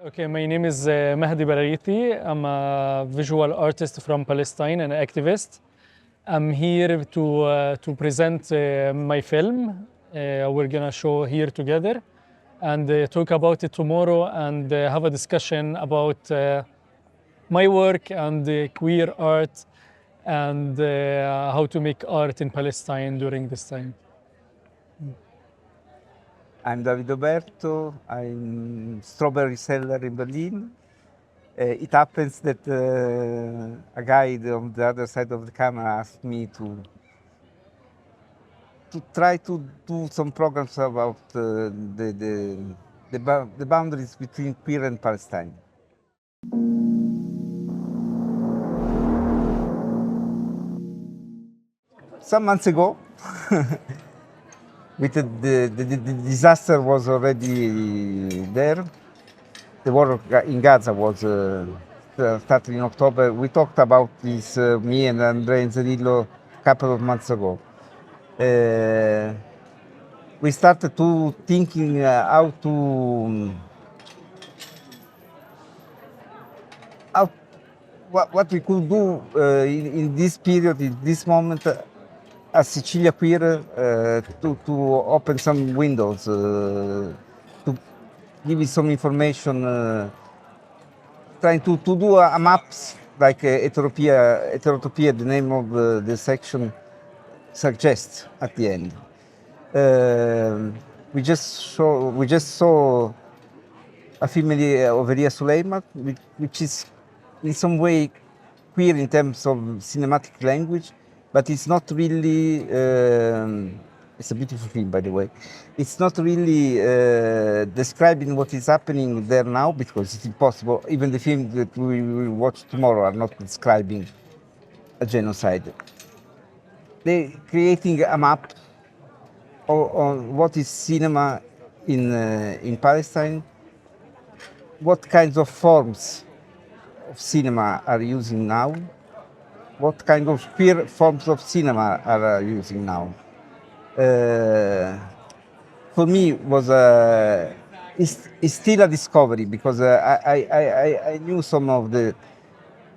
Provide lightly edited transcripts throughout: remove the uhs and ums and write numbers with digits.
Okay, my name is Mahdi Baraghithi. I'm a visual artist from Palestine and activist. I'm here to present my film. We're gonna show here together and talk about it tomorrow and have a discussion about my work and queer art and how to make art in Palestine during this time. I'm Davide Oberto. I'm strawberry seller in Berlin. It happens that a guy on the other side of the camera asked me to try to do some programs about the boundaries between queer and Palestine. Some months ago, with the disaster was already there. The war in Gaza was started in October. We talked about this, me and Andrea Inzerillo, a couple of months ago. We started to thinking what we could do in this period, in this moment, as Sicilia Queer, to open some windows, to give you some information, trying to do a maps like ETEROTOPIE, the name of the section suggests at the end. We just saw a film of Elia Suleiman, which is in some way queer in terms of cinematic language, but it's not really, it's a beautiful film, by the way. It's not really describing what is happening there now, because it's impossible. Even the film that we will watch tomorrow are not describing a genocide. They're creating a map on what is cinema in Palestine, what kinds of forms of cinema are using now, what kind of queer forms of cinema are using now. For me, it's still a discovery, because I knew some of the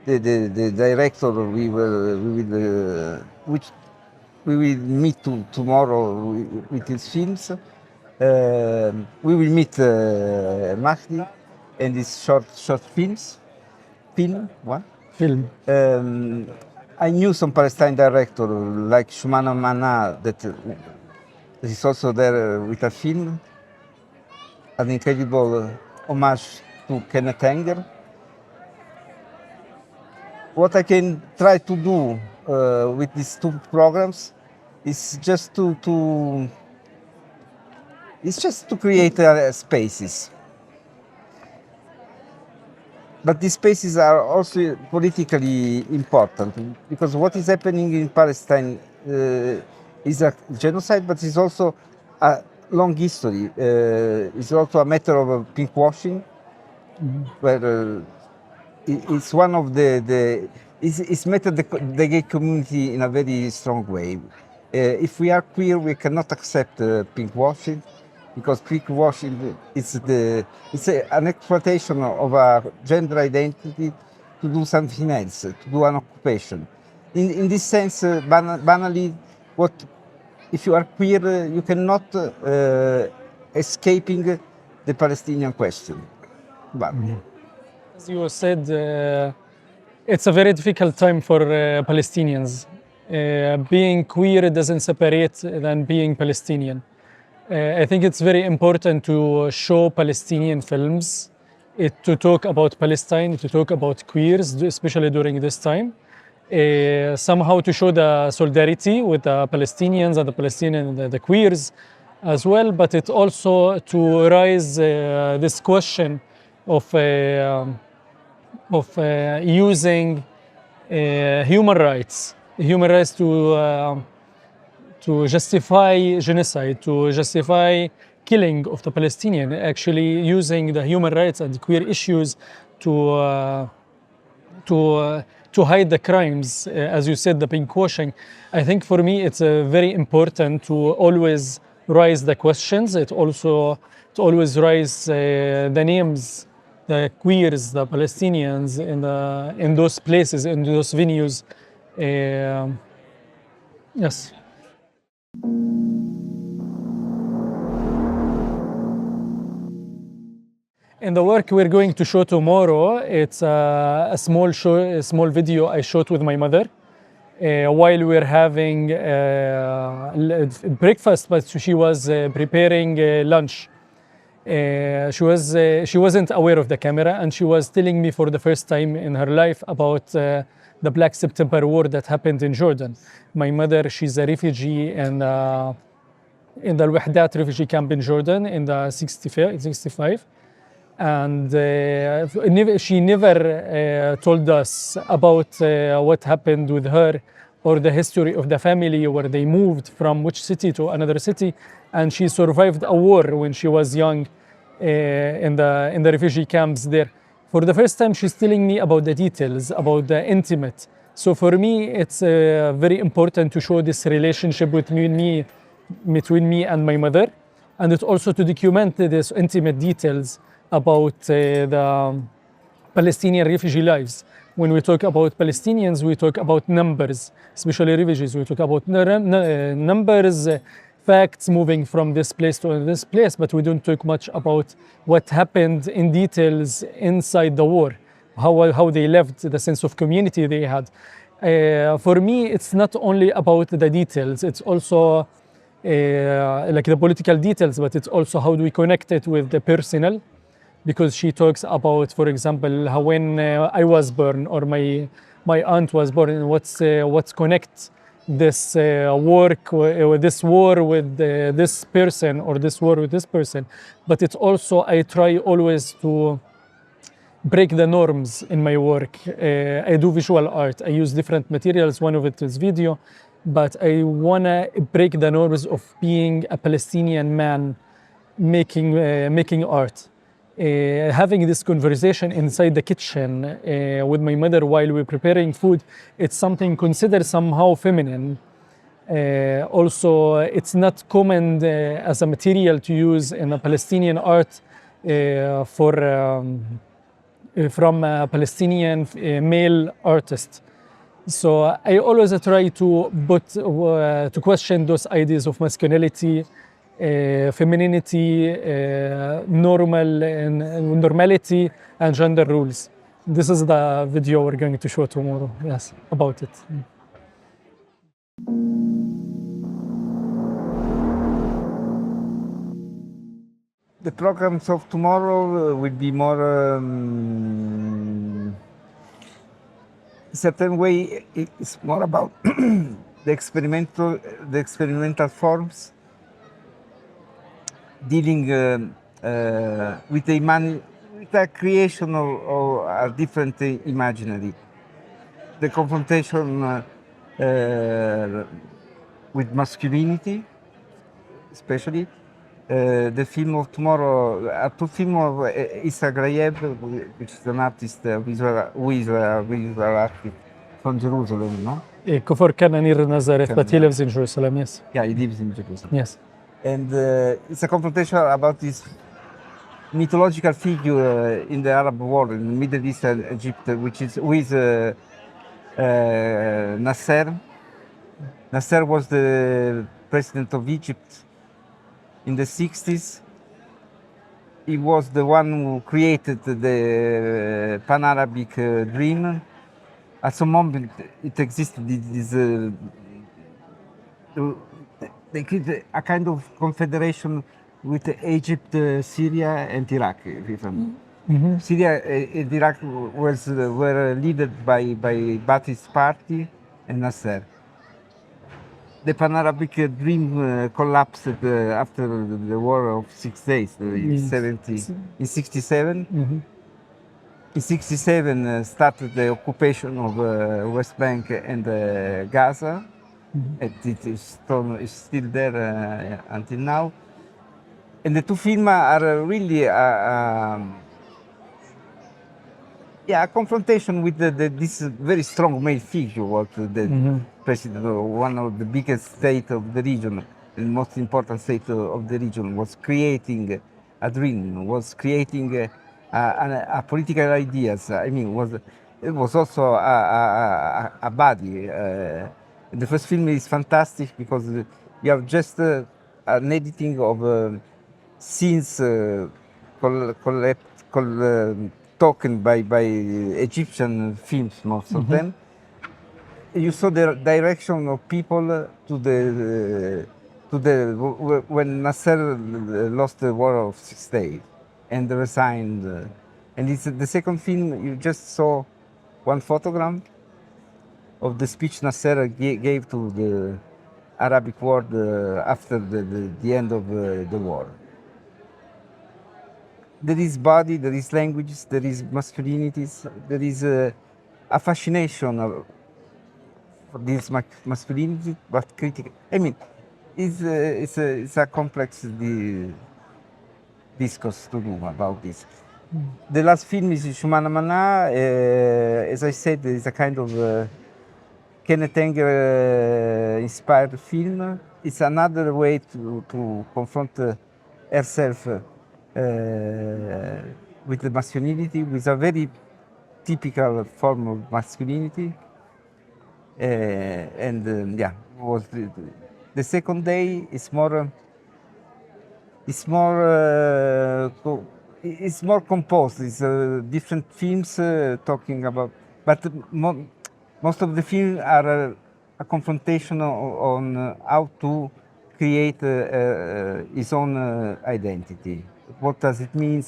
director we will meet tomorrow with his films. We will meet Mahdi and his short films. Film. I knew some Palestine director like Shumana Mana that is also there with a film, an incredible homage to Kenneth Anger. What I can try to do with these two programs is just to create spaces. But these spaces are also politically important, because what is happening in Palestine is a genocide, but it's also a long history. It's also a matter of pinkwashing, where it's one of it's met the gay community in a very strong way. If we are queer, we cannot accept pinkwashing, because pinkwashing is an exploitation of a gender identity to do something else, to do an occupation. In this sense, banally, if you are queer, you cannot escaping the Palestinian question. As you said, it's a very difficult time for Palestinians. Being queer doesn't separate than being Palestinian. I think it's very important to show Palestinian films, to talk about Palestine, to talk about queers, especially during this time. Somehow to show the solidarity with the Palestinians and the queers as well, but it also to raise this question of using human rights to justify genocide, to justify killing of the Palestinian, actually using the human rights and queer issues to hide the crimes, as you said, the pinkwashing. I think for me it's very important to always raise the questions. It always raise the names the queers, the Palestinians in those places, in those venues. Yes. In the work we're going to show tomorrow, it's a small show, a small video I shot with my mother while we're having breakfast, but she was preparing lunch. She wasn't aware of the camera, and she was telling me for the first time in her life about the Black September War that happened in Jordan. My mother, she's a refugee in the Al-Wahdat refugee camp in Jordan in the 65. And she never told us about what happened with her or the history of the family, where they moved from which city to another city. And she survived a war when she was young in the refugee camps there. For the first time, she's telling me about the details, about the intimate. So for me, it's very important to show this relationship between me and my mother, and it's also to document these intimate details about the Palestinian refugee lives. When we talk about Palestinians, we talk about numbers, especially refugees. We talk about numbers, facts moving from this place to this place, but we don't talk much about what happened in details inside the war, how they lived, the sense of community they had. For me, it's not only about the details, it's also like the political details, but it's also how do we connect it with the personal, because she talks about, for example, how when I was born or my aunt was born, what's connect this work with this war with this person or this war with this person. But it's also, I try always to break the norms in my work. I do visual art. I use different materials. One of it is video, but I wanna break the norms of being a Palestinian man making art. Having this conversation inside the kitchen with my mother while we're preparing food, it's something considered somehow feminine. Also, it's not common as a material to use in a Palestinian art from a Palestinian male artist. So I always try to question those ideas of masculinity, femininity, normality, and gender rules. This is the video we're going to show tomorrow. Yes, about it. The programs of tomorrow will be more certain way. It's more about the experimental forms, dealing with the creation of a different imaginary, the confrontation with masculinity, especially. The film of tomorrow, a two film of Issa Grayeb, which is an artist, who is a visual artist from Jerusalem, no? Kufur Kananir Nazareth, but he lives in Jerusalem, yes. Yeah, he lives in Jerusalem. Yes. And it's a confrontation about this mythological figure in the Arab world, in the Middle East and Egypt, who is Nasser. Nasser was the president of Egypt in the 60s. He was the one who created the Pan-Arabic dream. At some moment it existed this they created a kind of confederation with Egypt, Syria, and Iraq. Mm-hmm. Syria and Iraq were led by Ba'athist Party and Nasser. The Pan-Arabic dream collapsed after the War of 6 Days in 67. Mm-hmm. In 67 started the occupation of West Bank and Gaza. Mm-hmm. It is still there until now. And the two films are really a confrontation with this very strong male figure, what the mm-hmm. president of one of the biggest states of the region, the most important state of the region, was creating a dream, was creating political ideas. I mean, it was also a body. The first film is fantastic because you have just an editing of scenes taken by Egyptian films, most of them. You saw the direction of people when Nasser lost the war of 6 days and resigned. And it's the second film. You just saw one photograph of the speech Nasser gave to the Arabic world after the end of the war. There is body, there is languages, there is masculinities, there is a fascination for this masculinity, but critical. I mean, it's a complex discourse to do about this. The last film is Shumana Mana. As I said, it's a kind of Kenneth Anger inspired film. It's another way to confront herself with the masculinity, with a very typical form of masculinity. Yeah, was the second day is more. It's more composed. It's different films talking about, but most of the films are a confrontation on how to create his own identity. What does it mean?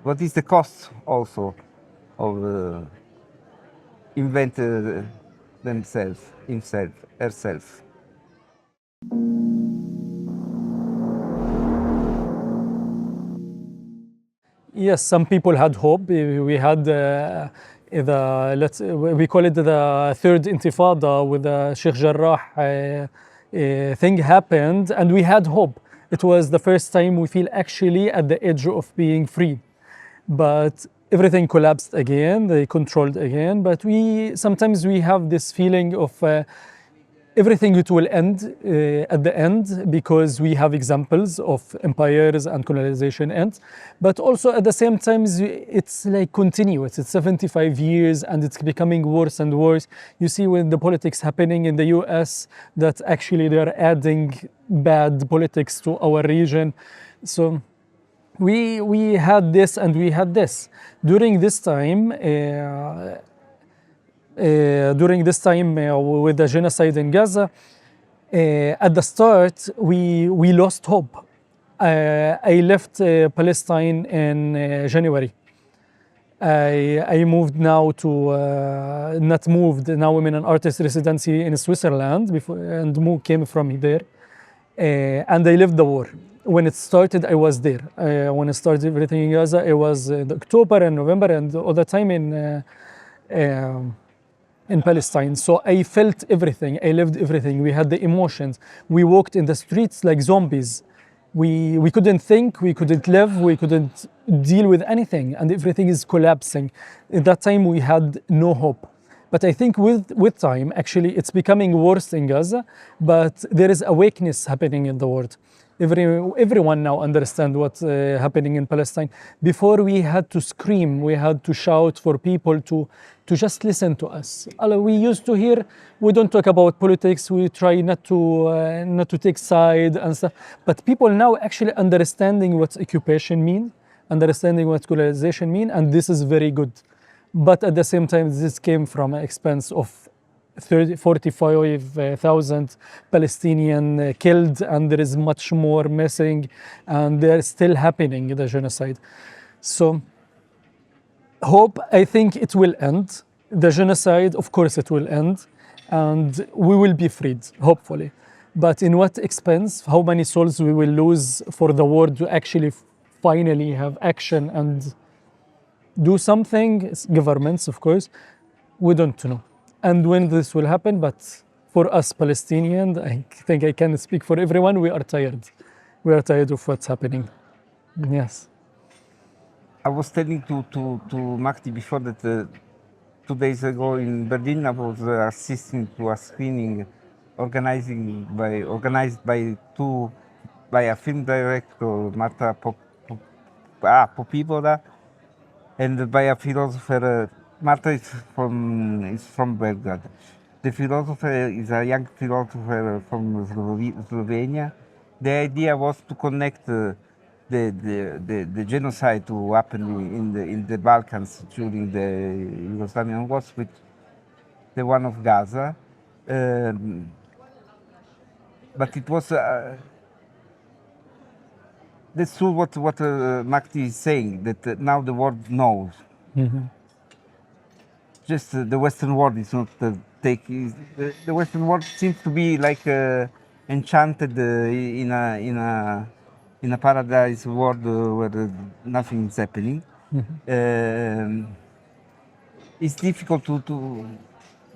What is the cost also of invent themselves, himself, herself? Yes, some people had hope. We had we call it the third intifada with the Sheikh Jarrah thing happened, and we had hope. It was the first time we feel actually at the edge of being free. But everything collapsed again, they controlled again. But sometimes we have this feeling of everything it will end at the end, because we have examples of empires and colonization ends. But also at the same time, it's like continuous. It's 75 years and it's becoming worse and worse. You see with the politics happening in the US that actually they're adding bad politics to our region. So we had this and we had this. During this time, with the genocide in Gaza, at the start, we lost hope. I left Palestine in January. I moved now to, not moved, now I'm in an artist residency in Switzerland and came from there. And I lived the war. When it started, I was there. When it started everything in Gaza, it was October and November and all the time in Palestine. So I felt everything, I lived everything. We had the emotions. We walked in the streets like zombies. We couldn't think, we couldn't live, we couldn't deal with anything, and everything is collapsing. At that time, we had no hope. But I think with time, actually, it's becoming worse in Gaza, but there is awakeness happening in the world. Everyone now understands what's happening in Palestine. Before we had to scream, we had to shout for people to just listen to us. We used to hear, we don't talk about politics, we try not to take side and stuff. But people now actually understanding what occupation means, understanding what colonization means, and this is very good. But at the same time, this came from an expense of 45,000 Palestinians killed, and there is much more missing, and they're still happening, the genocide. So hope, I think it will end. The genocide, of course it will end, and we will be freed, hopefully. But in what expense, how many souls we will lose for the world to actually finally have action and do something, governments, of course, we don't know. And when this will happen, but for us Palestinians, I think I can speak for everyone, we are tired. We are tired of what's happening. Yes. I was telling to Mahdi before that 2 days ago in Berlin, I was assisting to a screening organized by a film director, Marta Popivola, and by a philosopher. Marta is from Belgrade. The philosopher is a young philosopher from Slovenia. The idea was to connect the genocide to happen in the Balkans during the Yugoslavian wars with the one of Gaza. But it was that's true what Mahdi is saying, that now the world knows. Just the Western world is not taking. The Western world seems to be like enchanted in a paradise world where nothing is happening. It's difficult to.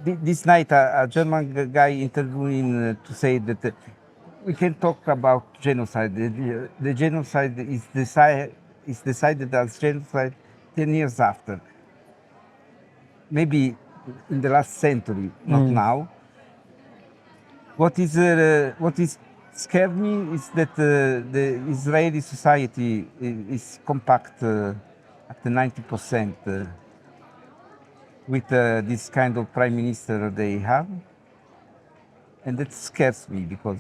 This night, a German guy interviewing to say that we can talk about genocide. The genocide is decided as genocide 10 years after. Maybe in the last century, not now. What is scared me is that the Israeli society is compact at the 90% with this kind of prime minister they have, and that scares me because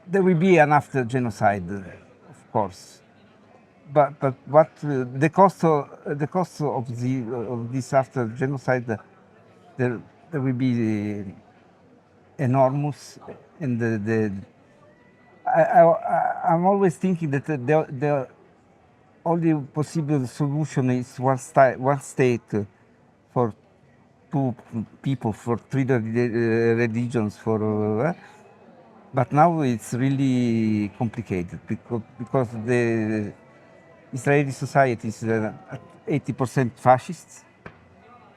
there will be an after genocide, of course. But what the cost of this after genocide, there will be enormous, and I'm always thinking that the only possible solution is one state for two people, for three religions, but now it's really complicated because the Israeli society is at 80% fascist,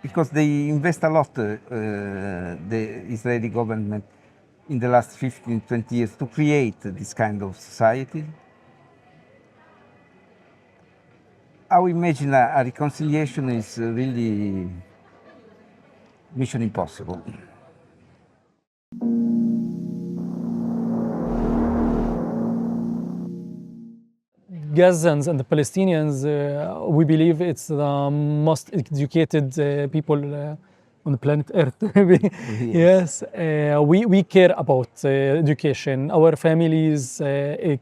because they invest a lot, the Israeli government, in the last 15, 20 years to create this kind of society. How imagine a reconciliation is really mission impossible. Gazans and the Palestinians, we believe it's the most educated people on the planet Earth. Yes, we care about education. Our families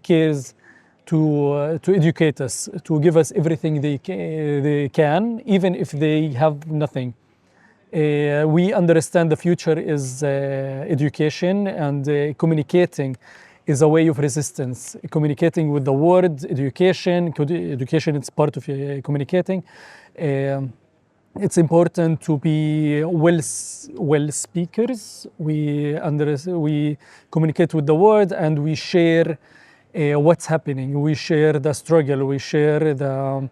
cares to educate us, to give us everything they can, even if they have nothing. We understand the future is education, and communicating is a way of resistance. Communicating with the world, education is part of communicating. It's important to be well speakers. We communicate with the world, and we share what's happening. We share the struggle. We share the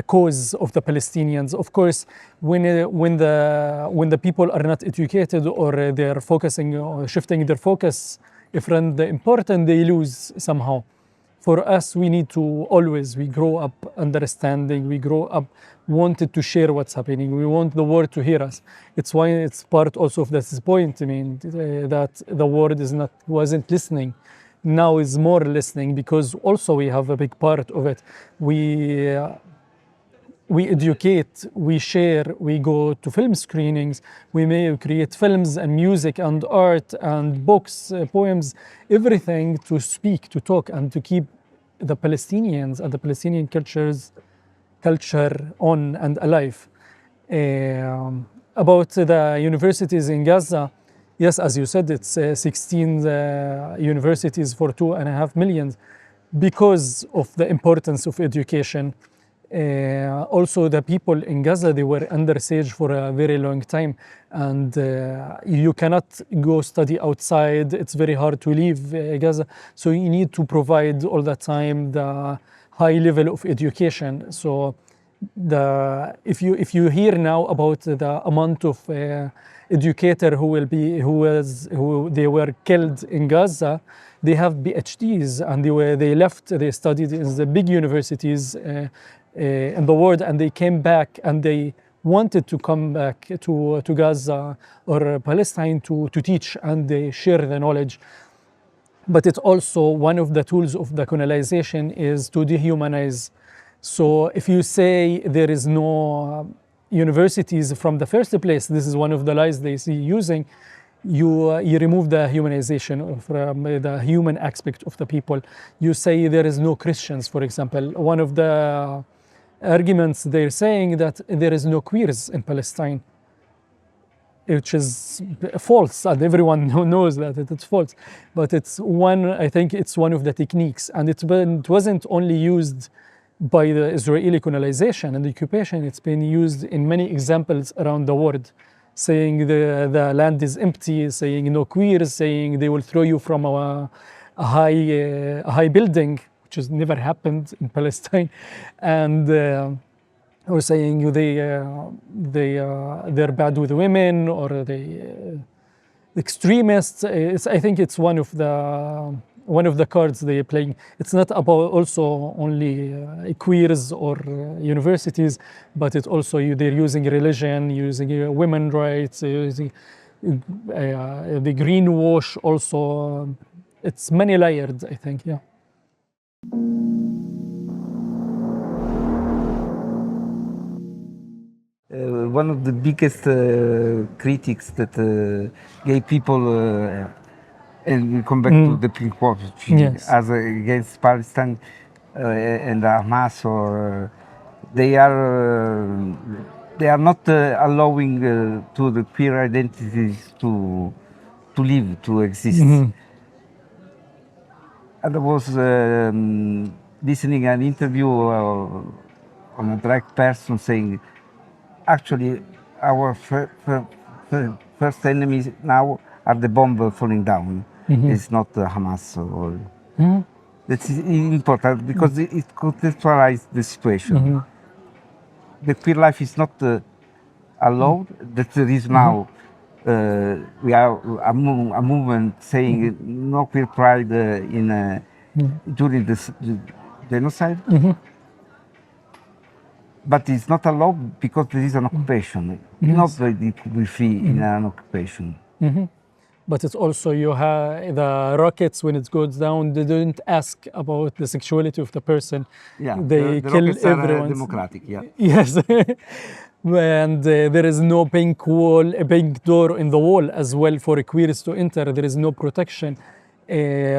cause of the Palestinians. Of course, when the people are not educated, or they are focusing or shifting their focus from the important, they lose somehow. For us, we need to we grow up understanding. We grow up wanted to share what's happening. We want the world to hear us. It's why it's part also of this point. I mean, that the world wasn't listening. Now is more listening, because also we have a big part of it. We educate, we share, we go to film screenings, we may create films and music and art and books, poems, everything to speak, to talk, and to keep the Palestinians and the Palestinian culture on and alive. About the universities in Gaza, yes, as you said, it's 16 universities for 2.5 million, because of the importance of education. Also, the people in Gaza, they were under siege for a very long time, and you cannot go study outside. It's very hard to leave Gaza, so you need to provide all the time the high level of education. So if you hear now about the amount of educator who they were killed in Gaza, they have PhDs, and they studied in the big universities in the world, and they came back, and they wanted to come back to Gaza or Palestine to teach, and they share the knowledge. but it's also one of the tools of the colonization is to dehumanize. So if you say there is no universities from the first place, this is one of the lies they see using, you remove the humanization from the human aspect of the people. You say there is no Christians, for example. One of the arguments they're saying that there is no queers in Palestine, which is false, and everyone knows that it's false. But it's one, I think it's one of the techniques, and it wasn't only used by the Israeli colonization and the occupation, it's been used in many examples around the world, saying the land is empty, saying no queers, saying they will throw you from a high building, which has never happened in Palestine, and or saying they're bad with women, or they extremists. I think it's one of the cards they're playing. It's not about also only queers or universities, but it's also they're using religion, using women rights, using the greenwash also. It's many layered, I think, yeah. One of the biggest critics that gay people, and we come back to the Pink Wall, Yes. as against Palestine and Hamas, or they are not allowing to the queer identities to live, to exist. And I was listening an interview on a drag person saying, actually, our first enemies now are the bomb falling down. It's not Hamas. That's important because it contextualizes the situation. The queer life is not allowed. That there is now we are a movement saying no queer pride during the genocide. But it's not allowed because there is an occupation. Nobody could be free in an occupation. But it's also you have the rockets, when it goes down, they don't ask about the sexuality of the person. Yeah, they the kill rockets are everyone. democratic, yeah. Yes. And there is no pink wall, a pink door in the wall as well for queers to enter. There is no protection.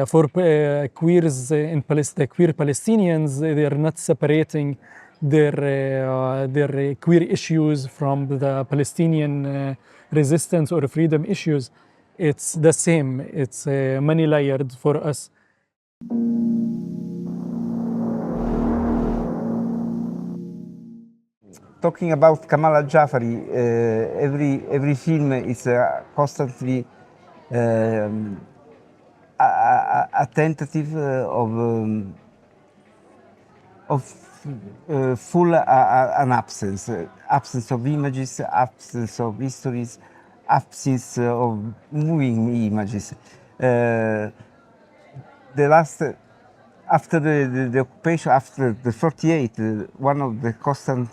For queers in Palestine, queer Palestinians, they are not separating their queer issues from the Palestinian resistance or freedom issues. It's the same. It's many layered for us. Talking about Kamal Aljafari, every film is constantly a tentative of full an absence of images, absence of histories, absence of moving images. The last, after the occupation, after the 48, one of the constant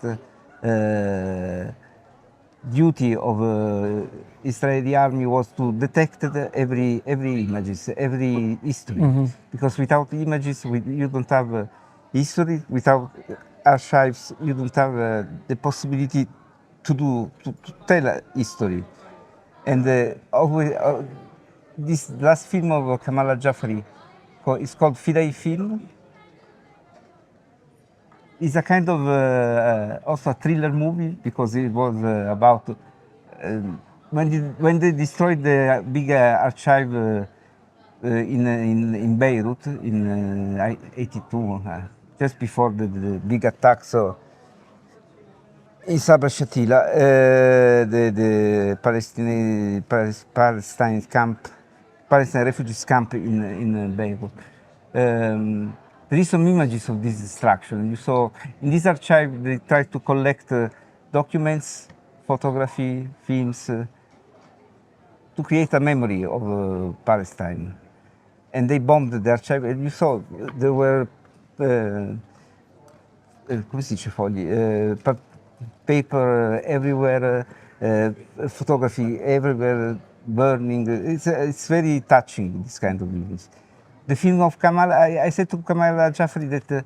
duty of Israeli army was to detect every images, every history, because without images you don't have history. Without archives you don't have the possibility to tell a history. And this last film of Kamal Aljafari is called FIDAI FILM. It's a kind of also a thriller movie, because it was about when they destroyed the big archive in Beirut in '82, just before the big attack. So in Sabra Shatila, the Palestine camp, Palestine refugees camp in Beirut. There is some images of this destruction. You saw in this archive they tried to collect documents, photography, films, to create a memory of Palestine. And they bombed the archive, and you saw there were come si dice fogli, paper everywhere, photography everywhere, burning. It's very touching, this kind of images. the film of Kamal. I said to Kamal Aljafari that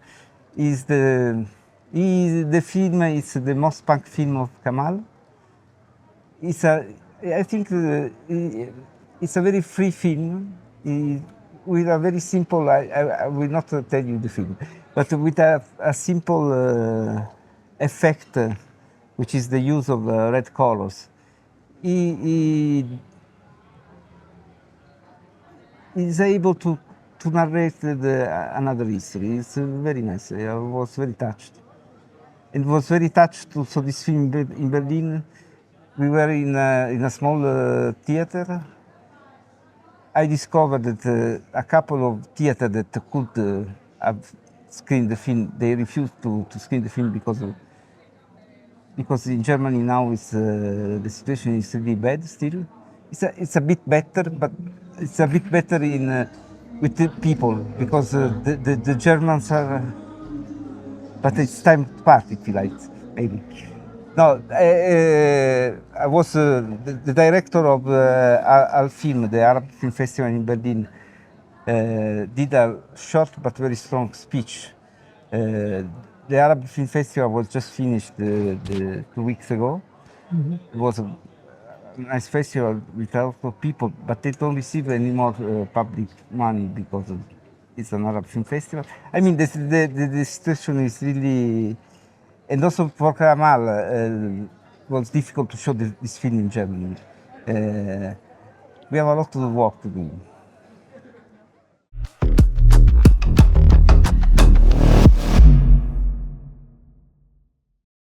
the film is the most punk film of Kamal. I think it's a very free film with a very simple. I will not tell you the film, but with a simple effect, which is the use of red colors. He is able to narrate another history. It's very nice. I was very touched. And was very touched to saw this film in Berlin. We were in a small theater. I discovered that a couple of theaters that could have screened the film, they refused to screen the film because in Germany now the situation is really bad still. It's a bit better, but it's a bit better with the people because the Germans are. But it's time to party, if you like, maybe. No, I was the director of Al Film, the Arab Film Festival in Berlin. Did a short but very strong speech. The Arab Film Festival was just finished 2 weeks ago. Mm-hmm. It was a nice festival with a lot of people, but they don't receive any more public money because it's an Arab Film Festival. I mean, the situation is really, and also for Kamal, it was difficult to show this film in Germany. We have a lot of work to do.